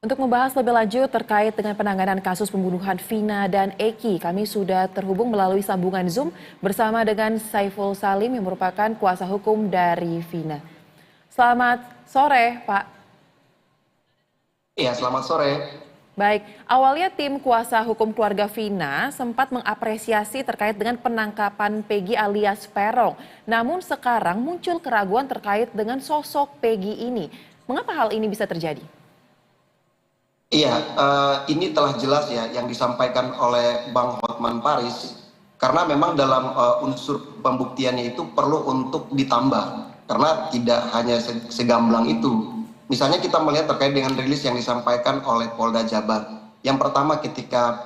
Untuk membahas lebih lanjut terkait dengan penanganan kasus pembunuhan Vina dan Eki, kami sudah terhubung melalui sambungan Zoom bersama dengan Saiful Salim yang merupakan kuasa hukum dari Vina. Selamat sore, Pak. Iya, selamat sore. Baik, awalnya tim kuasa hukum keluarga Vina sempat mengapresiasi terkait dengan penangkapan Peggy alias Peron. Namun sekarang muncul keraguan terkait dengan sosok Peggy ini. Mengapa hal ini bisa terjadi? Iya, ini telah jelas ya yang disampaikan oleh Bang Hotman Paris, karena memang dalam unsur pembuktiannya itu perlu untuk ditambah, karena tidak hanya segamblang itu. Misalnya kita melihat terkait dengan rilis yang disampaikan oleh Polda Jabar. Yang pertama ketika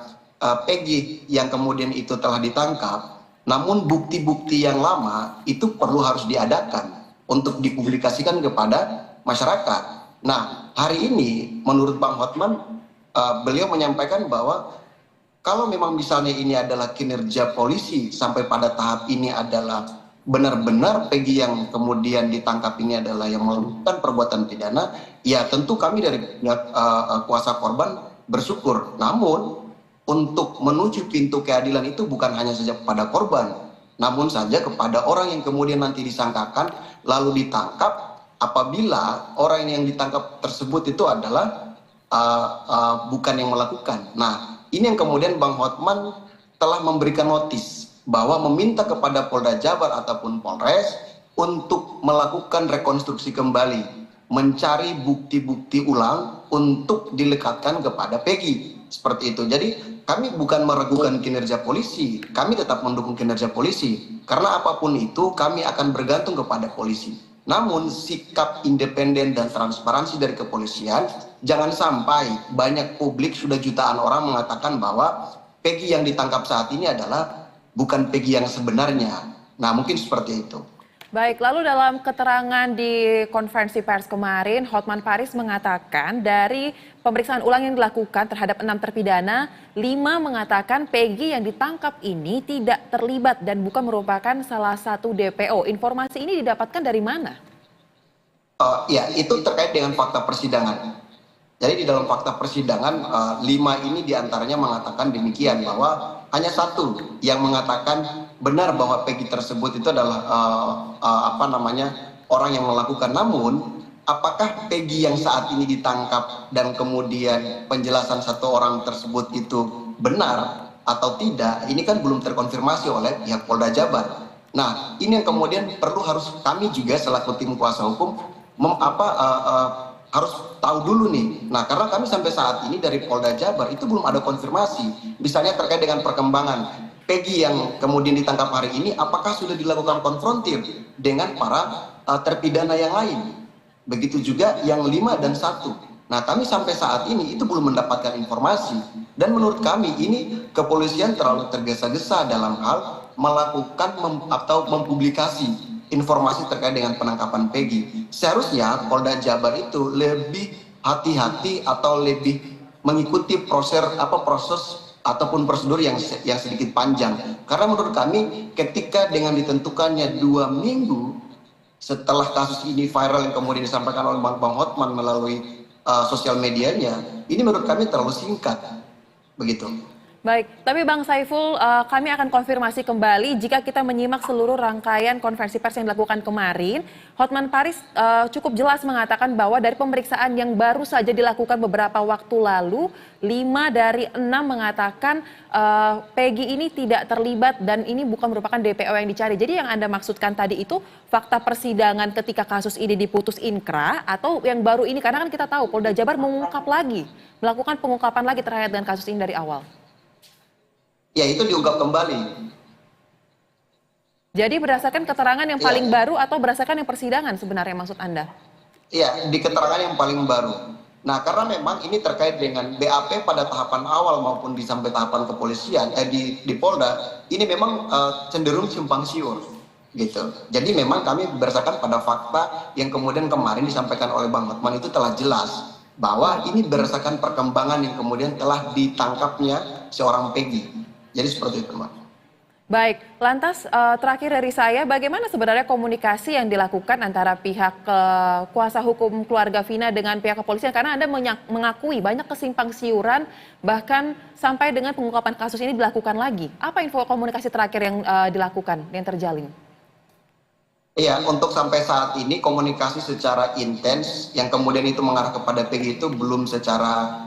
Peggy yang kemudian itu telah ditangkap, namun bukti-bukti yang lama itu perlu harus diadakan untuk dipublikasikan kepada masyarakat. Nah, hari ini menurut Bang Hotman, beliau menyampaikan bahwa kalau memang misalnya ini adalah kinerja polisi sampai pada tahap ini adalah benar-benar Peggy yang kemudian ditangkap ini adalah yang melakukan perbuatan pidana, ya tentu kami dari kuasa korban bersyukur. Namun untuk menuju pintu keadilan itu bukan hanya saja kepada korban, namun saja kepada orang yang kemudian nanti disangkakan lalu ditangkap. Apabila orang yang ditangkap tersebut itu adalah bukan yang melakukan. Nah, ini yang kemudian Bang Hotman telah memberikan notis bahwa meminta kepada Polda Jabar ataupun Polres untuk melakukan rekonstruksi kembali, mencari bukti-bukti ulang untuk dilekatkan kepada Peggy. Seperti itu. Jadi kami bukan meragukan kinerja polisi, kami tetap mendukung kinerja polisi. Karena apapun itu kami akan bergantung kepada polisi. Namun sikap independen dan transparansi dari kepolisian, jangan sampai banyak publik, sudah jutaan orang mengatakan bahwa Peggy yang ditangkap saat ini adalah bukan Peggy yang sebenarnya. Nah, mungkin seperti itu. Baik, lalu dalam keterangan di konferensi pers kemarin, Hotman Paris mengatakan dari pemeriksaan ulang yang dilakukan terhadap 6 terpidana, 5 mengatakan Peggy yang ditangkap ini tidak terlibat dan bukan merupakan salah satu DPO. Informasi ini didapatkan dari mana? Ya, itu terkait dengan fakta persidangan. Jadi di dalam fakta persidangan, 5 ini diantaranya mengatakan demikian, bahwa hanya satu yang mengatakan benar bahwa Peggy tersebut itu adalah orang yang melakukan. Namun apakah Peggy yang saat ini ditangkap dan kemudian penjelasan satu orang tersebut itu benar atau tidak, ini kan belum terkonfirmasi oleh pihak Polda Jabar. Nah, ini yang kemudian harus kami juga selaku tim kuasa hukum harus tahu dulu nih. Nah, karena kami sampai saat ini dari Polda Jabar itu belum ada konfirmasi. Misalnya terkait dengan perkembangan Peggy yang kemudian ditangkap hari ini, apakah sudah dilakukan konfrontir dengan para terpidana yang lain? Begitu juga yang 5 dan 1. Nah, kami sampai saat ini itu belum mendapatkan informasi. Dan menurut kami ini kepolisian terlalu tergesa-gesa dalam hal melakukan atau mempublikasi informasi terkait dengan penangkapan Peggy. Seharusnya Polda Jabar itu lebih hati-hati atau lebih mengikuti proses ataupun prosedur yang sedikit panjang. Karena menurut kami ketika dengan ditentukannya 2 minggu setelah kasus ini viral yang kemudian disampaikan oleh Bang Hotman melalui sosial medianya, ini menurut kami terlalu singkat. Begitu. Baik, tapi Bang Saiful, kami akan konfirmasi kembali jika kita menyimak seluruh rangkaian konferensi pers yang dilakukan kemarin. Hotman Paris cukup jelas mengatakan bahwa dari pemeriksaan yang baru saja dilakukan beberapa waktu lalu, 5 dari 6 mengatakan Peggy ini tidak terlibat dan ini bukan merupakan DPO yang dicari. Jadi yang Anda maksudkan tadi itu fakta persidangan ketika kasus ini diputus inkrah atau yang baru ini? Karena kan kita tahu Polda Jabar melakukan pengungkapan lagi terkait dengan kasus ini dari awal. Ya, itu diungkap kembali. Jadi berdasarkan keterangan yang paling baru atau berdasarkan yang persidangan sebenarnya maksud Anda? Iya, di keterangan yang paling baru. Nah, karena memang ini terkait dengan BAP pada tahapan awal maupun di sampai tahapan kepolisian, di Polda, ini memang cenderung simpang siur. Gitu. Jadi memang kami berdasarkan pada fakta yang kemudian kemarin disampaikan oleh Bang Hotman itu telah jelas. Bahwa ini berdasarkan perkembangan yang kemudian telah ditangkapnya seorang Peggy. Jadi seperti itu, Mbak. Baik, lantas terakhir dari saya, bagaimana sebenarnya komunikasi yang dilakukan antara pihak kuasa hukum keluarga Vina dengan pihak kepolisian? Karena Anda mengakui banyak kesimpang siuran, bahkan sampai dengan pengungkapan kasus ini dilakukan lagi. Apa info komunikasi terakhir yang dilakukan, yang terjalin? Iya, untuk sampai saat ini komunikasi secara intens yang kemudian itu mengarah kepada PG itu belum secara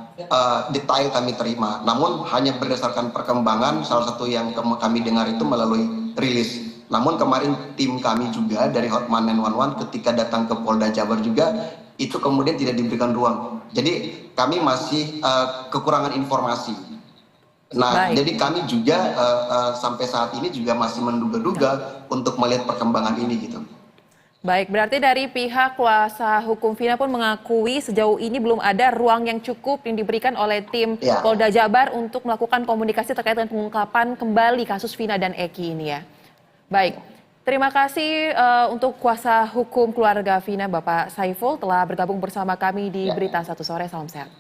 detail kami terima. Namun hanya berdasarkan perkembangan, salah satu yang kami dengar itu melalui rilis. Namun kemarin tim kami juga dari Hotman 911 ketika datang ke Polda Jabar juga itu kemudian tidak diberikan ruang. Jadi kami masih kekurangan informasi. Nah, Baik. jadi kami juga sampai saat ini juga masih menduga-duga untuk melihat perkembangan ini gitu. Baik, berarti dari pihak kuasa hukum Vina pun mengakui sejauh ini belum ada ruang yang cukup yang diberikan oleh tim Ya, Polda Jabar untuk melakukan komunikasi terkait dengan pengungkapan kembali kasus Vina dan Eki ini ya. Baik, terima kasih untuk kuasa hukum keluarga Vina Bapak Saiful telah bergabung bersama kami di ya. Berita Satu Sore. Salam sehat.